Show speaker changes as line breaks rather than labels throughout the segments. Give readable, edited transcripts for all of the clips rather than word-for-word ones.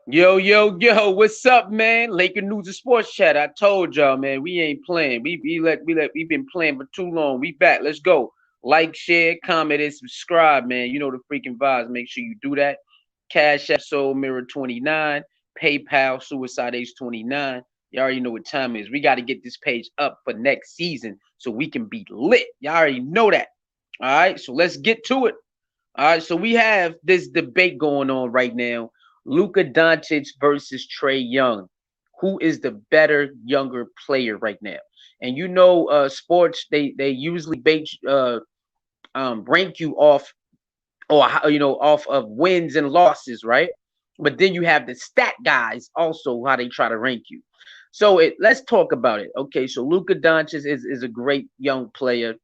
Yo, yo, yo, what's up, man? Laker News and Sports Chat. I told y'all, man, we ain't playing. We've been playing for too long. We back. Let's go. Like, share, comment, and subscribe, man. You know the freaking vibes. Make sure you do that. Cash App Soul Mirror 29, PayPal Suicide Ace 29. You already know what time it is. We got to get this page up for next season so we can be lit. Y'all already know that. All right, so let's get to it. All right, so we have this debate going on right now. Luka Doncic versus Trae Young. Who is the better younger player right now? And you know, sports they usually rank you off or off of wins and losses, right? But then you have the stat guys also how they try to rank you. So let's talk about it. Okay, so Luka Doncic is a great young player.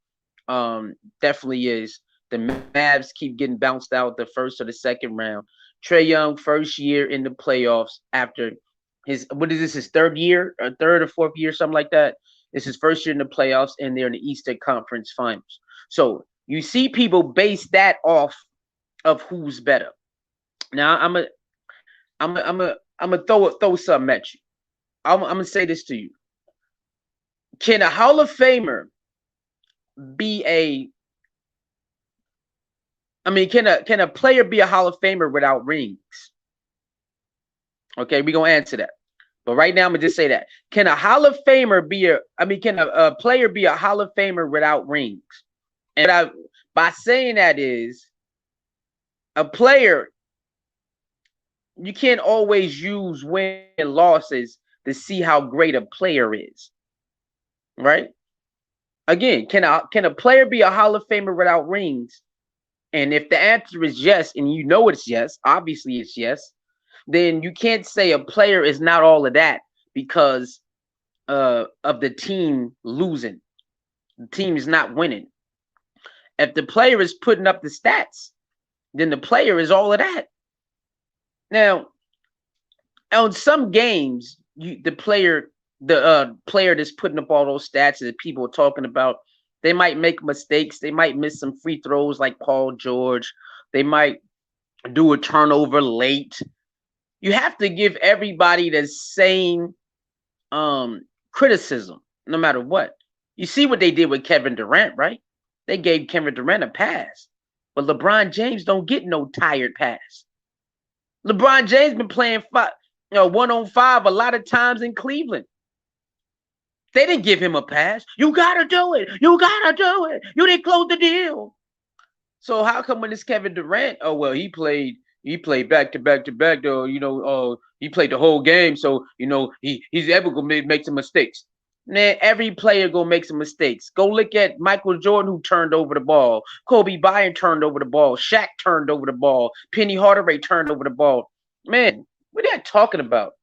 Definitely is. The Mavs keep getting bounced out the first or the second round. Trae Young, first year in the playoffs after his what is this, his third year, or third or fourth year, something like that. This is first year in the playoffs, and they're in the Eastern Conference Finals. So you see people base that off of who's better. Now I'm gonna throw something at you. I'm gonna say this to you. Can a Hall of Famer be a can a player be a Hall of Famer without rings? Okay, we're gonna answer that. But right now, I'm gonna just say that. Can a Hall of Famer be can a player be a Hall of Famer without rings? And by saying that is a player, you can't always use win and losses to see how great a player is. Right? Again, can a player be a Hall of Famer without rings? And if the answer is yes, and you know it's yes, obviously it's yes, then you can't say a player is not all of that because of the team losing. The team is not winning. If the player is putting up the stats, then the player is all of that. Now, on some games, the player that's putting up all those stats that people are talking about, they might make mistakes. They might miss some free throws like Paul George. They might do a turnover late. You have to give everybody the same criticism, no matter what. You see what they did with Kevin Durant, right? They gave Kevin Durant a pass, but LeBron James don't get no tired pass. LeBron James been playing 1-on-5 a lot of times in Cleveland. They didn't give him a pass. You gotta do it. You gotta do it. You didn't close the deal. So how come when it's Kevin Durant? Oh well, he played back to back to back though. He played the whole game, so he's ever gonna make some mistakes. Man, every player gonna make some mistakes. Go look at Michael Jordan who turned over the ball. Kobe Bryant turned over the ball. Shaq turned over the ball. Penny Hardaway turned over the ball. Man, what are they talking about?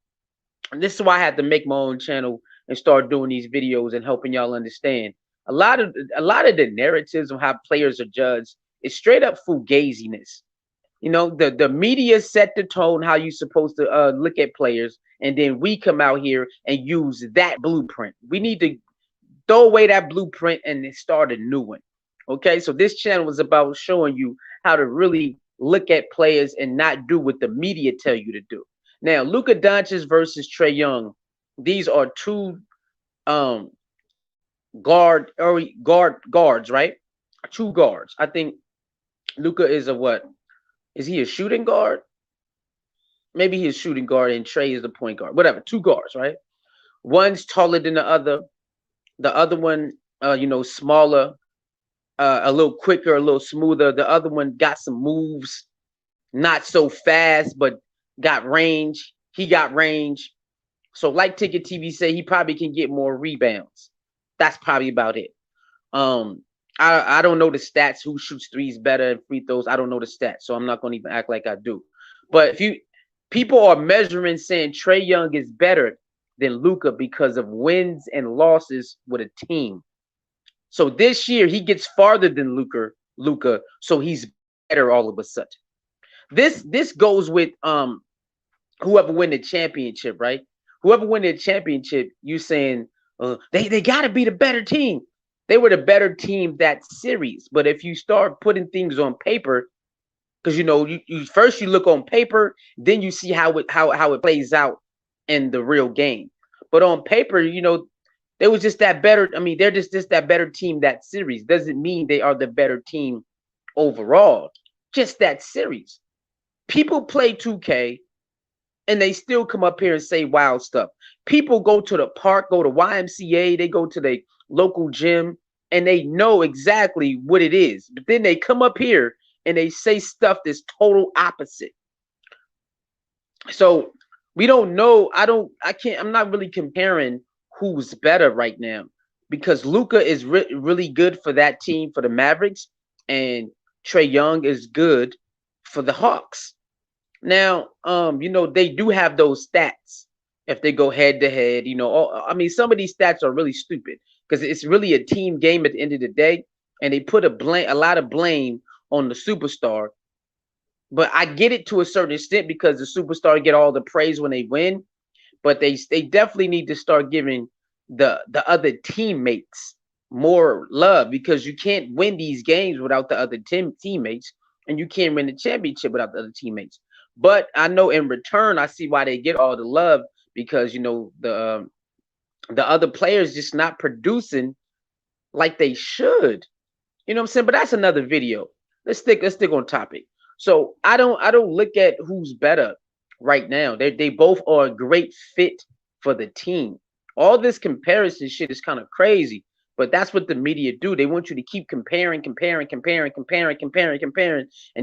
And this is why I had to make my own channel and start doing these videos and helping y'all understand. A lot of the narratives of how players are judged is straight up fugaziness. The media set the tone how you're supposed to look at players, and then we come out here and use that blueprint. We need to throw away that blueprint and start a new one. Okay, so this channel is about showing you how to really look at players and not do what the media tell you to do. Now, Luka Doncic versus Trae Young, these are two um guards, right? Two guards. I think Luka is a what? Is he a shooting guard? Maybe he's a shooting guard and Trae is the point guard. Whatever, two guards, right? One's taller than the other. The other one, smaller, a little quicker, a little smoother. The other one got some moves, not so fast, but got range. He got range. So, like Ticket TV say, he probably can get more rebounds. That's probably about it. Um, I don't know the stats. Who shoots threes better and free throws? I don't know the stats, so I'm not going to even act like I do. But if people are measuring saying Trae Young is better than Luka because of wins and losses with a team. So this year he gets farther than Luka, so he's better all of a sudden. This goes with whoever win the championship, right? Whoever win the championship, you saying they got to be the better team. They were the better team that series. But if you start putting things on paper, because you first you look on paper, then you see how it plays out in the real game. But on paper, they was just that better. I mean, they're just that better team. That series doesn't mean they are the better team overall. Just that series. People play 2K and they still come up here and say wild stuff. People go to the park, go to YMCA, they go to the local gym, and they know exactly what it is. But then they come up here and they say stuff that's total opposite. So we don't know. I'm not really comparing who's better right now because Luka is really good for that team, for the Mavericks, and Trae Young is good for the Hawks. Now, they do have those stats if they go head to head. I mean, some of these stats are really stupid because it's really a team game at the end of the day, and they put a lot of blame on the superstar. But I get it to a certain extent because the superstar get all the praise when they win, but they definitely need to start giving the other teammates more love because you can't win these games without the other teammates, and you can't win the championship without the other teammates. But I know in return, I see why they get all the love because the other players just not producing like they should. You know what I'm saying? But that's another video. Let's stick on topic. So I don't look at who's better right now. They both are a great fit for the team. All this comparison shit is kind of crazy, but that's what the media do. They want you to keep comparing, and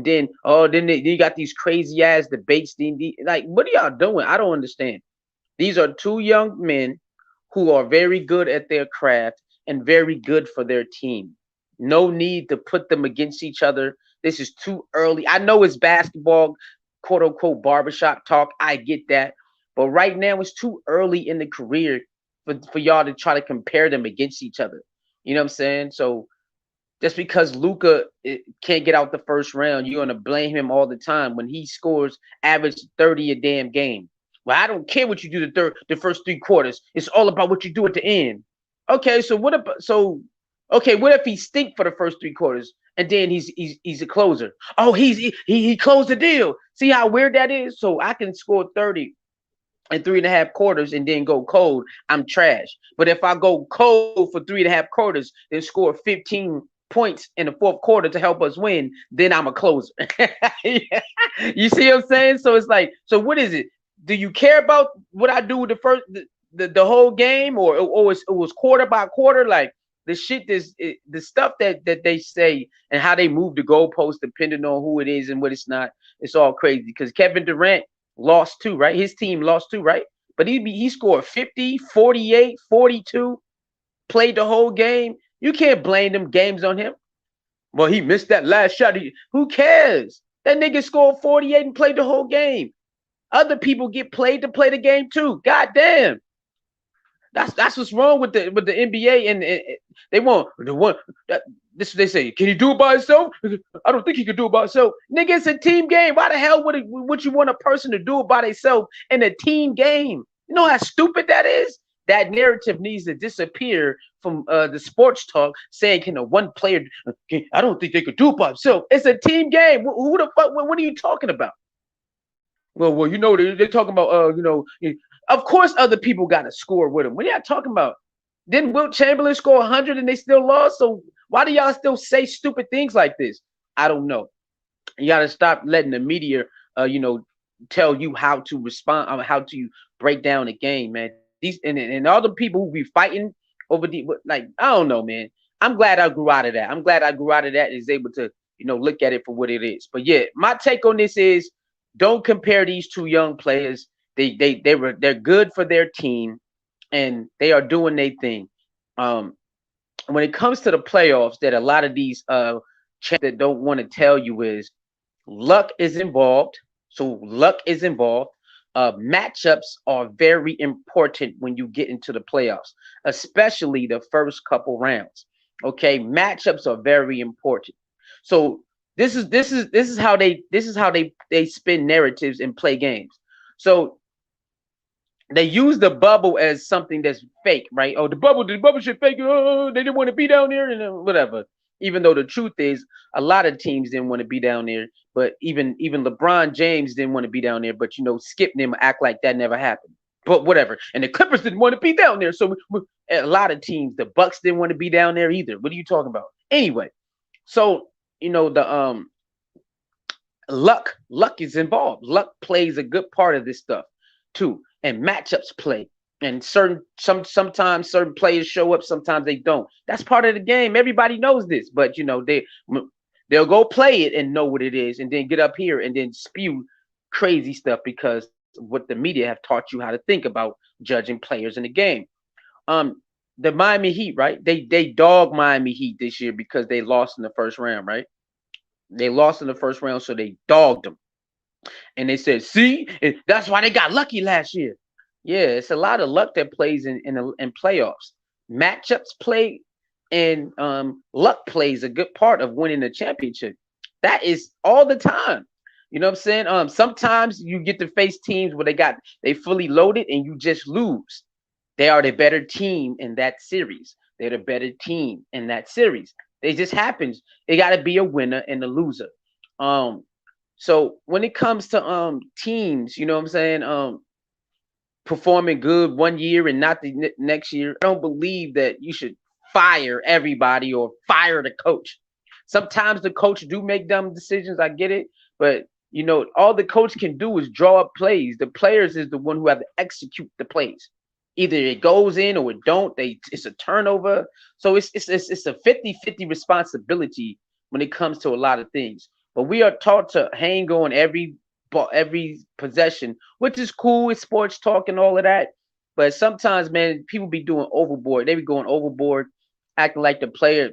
then you got these crazy ass debates. Like, what are y'all doing? I don't understand. These are two young men who are very good at their craft and very good for their team. No need to put them against each other. This is too early. I know it's basketball, quote unquote, barbershop talk. I get that. But right now, it's too early in the career for y'all to try to compare them against each other. You know what I'm saying? So just because Luka can't get out the first round, you're gonna blame him all the time when he scores average 30 a damn game. Well, I don't care what you do the first 3 quarters. It's all about what you do at the end. Okay, so what if he stink for the first 3 quarters and then he's a closer? Oh, he closed the deal. See how weird that is? So I can score 30 in 3.5 quarters and then go cold, I'm trash. But if I go cold for 3.5 quarters, then score 15 points in the fourth quarter to help us win, then I'm a closer. You see what I'm saying? So it's like, so what is it? Do you care about what I do with the whole game, or it was quarter by quarter? Like the shit, the stuff that they say and how they move the goalposts depending on who it is and what it's not. It's all crazy because Kevin Durant lost too, right? His team lost too, right? But he scored 50, 48, 42, played the whole game. You can't blame them games on him. Well, he missed that last shot. Who cares? That nigga scored 48 and played the whole game. Other people get played to play the game too. God damn. That's what's wrong with the NBA, and they want the one that this they say. Can he do it by himself? I don't think he could do it by himself. Nigga, it's a team game. Why the hell would you want a person to do it by themselves in a team game? You know how stupid that is? That narrative needs to disappear from the sports talk saying, can a one player, I don't think they could do it by themselves. It's a team game. Who the fuck, what are you talking about? Well, they're talking about, of course other people got to score with them. What are y'all talking about? Didn't Wilt Chamberlain score 100 and they still lost? So why do y'all still say stupid things like this? I don't know. You got to stop letting the media, tell you how to respond, how to break down the game, man. These and all the people who be fighting over I don't know, man. I'm glad I grew out of that. I'm glad I grew out of that and is able to, look at it for what it is. But yeah, my take on this is don't compare these two young players. They're good for their team and they are doing their thing. When it comes to the playoffs, that a lot of these that don't want to tell you is luck is involved. So luck is involved. Matchups are very important when you get into the playoffs, especially the first couple rounds. Okay, matchups are very important. So this is how they spin narratives and play games. So they use the bubble as something that's fake, right? Oh, the bubble shit fake. Oh, they didn't want to be down there and whatever. Even though the truth is, a lot of teams didn't want to be down there, but even LeBron James didn't want to be down there. But Skip and them act like that never happened. But whatever. And the Clippers didn't want to be down there. So a lot of teams, the Bucks didn't want to be down there either. What are you talking about? Anyway, so the luck is involved. Luck plays a good part of this stuff too, and matchups play. And sometimes certain players show up, sometimes they don't. That's part of the game. Everybody knows this, but they'll go play it and know what it is, and then get up here and then spew crazy stuff because what the media have taught you how to think about judging players in the game. The Miami Heat, right? They dog Miami Heat this year because they lost in the first round, right? They lost in the first round, so they dogged them. And they said, see, that's why they got lucky last year. Yeah, it's a lot of luck that plays in playoffs. Matchups play, and luck plays a good part of winning the championship. That is all the time. You know what I'm saying? Sometimes you get to face teams where they fully loaded and you just lose. They are the better team in that series. They're the better team in that series. It just happens. It got to be a winner and a loser. So when it comes to teams, you know what I'm saying? Performing good one year and not the next year, I don't believe that you should fire everybody or fire the coach. Sometimes the coach do make dumb decisions. I get it, but all the coach can do is draw up plays. The players is the one who have to execute the plays. Either it goes in or it don't. It's a turnover. So it's a 50-50 responsibility when it comes to a lot of things. But we are taught to hang on every possession, which is cool. It's sports talk and all of that. But sometimes, man, people be doing overboard. They be going overboard, acting like the player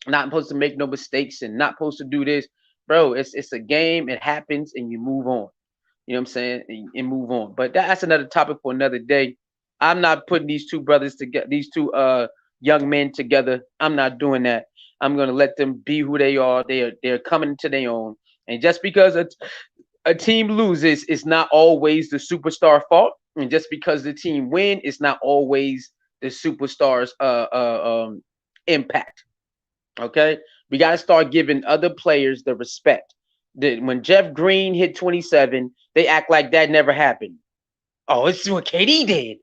not supposed to make no mistakes and not supposed to do this. Bro, it's a game. It happens, and you move on. You know what I'm saying? And move on. But that's another topic for another day. I'm not putting these two brothers together, these two young men together. I'm not doing that. I'm gonna let them be who they are. They're coming to their own. And just because a team loses, it's not always the superstar fault. And just because the team win, it's not always the superstar's impact. Okay, we got to start giving other players the respect. When Jeff Green hit 27, they act like that never happened. Oh, it's what KD did.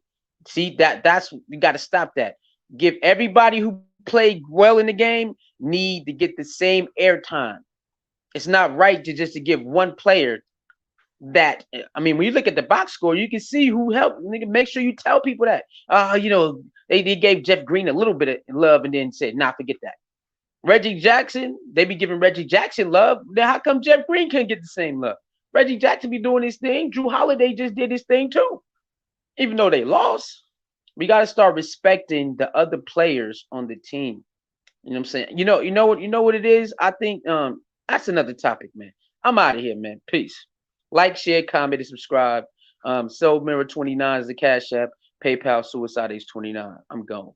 See, that's you got to stop that. Give everybody who played well in the game need to get the same airtime. It's not right to give one player that. I mean, when you look at the box score, you can see who helped. Make sure you tell people that. They gave Jeff Green a little bit of love and then said, "Nah, forget that." Reggie Jackson, they be giving Reggie Jackson love. Then how come Jeff Green can't get the same love? Reggie Jackson be doing his thing. Drew Holiday just did his thing too. Even though they lost, we got to start respecting the other players on the team. You know what I'm saying? You know what it is? I think that's another topic, man. I'm out of here, man. Peace. Like, share, comment, and subscribe. Soul Mirror 29 is the Cash App. PayPal Suicide Ace 29. I'm gone.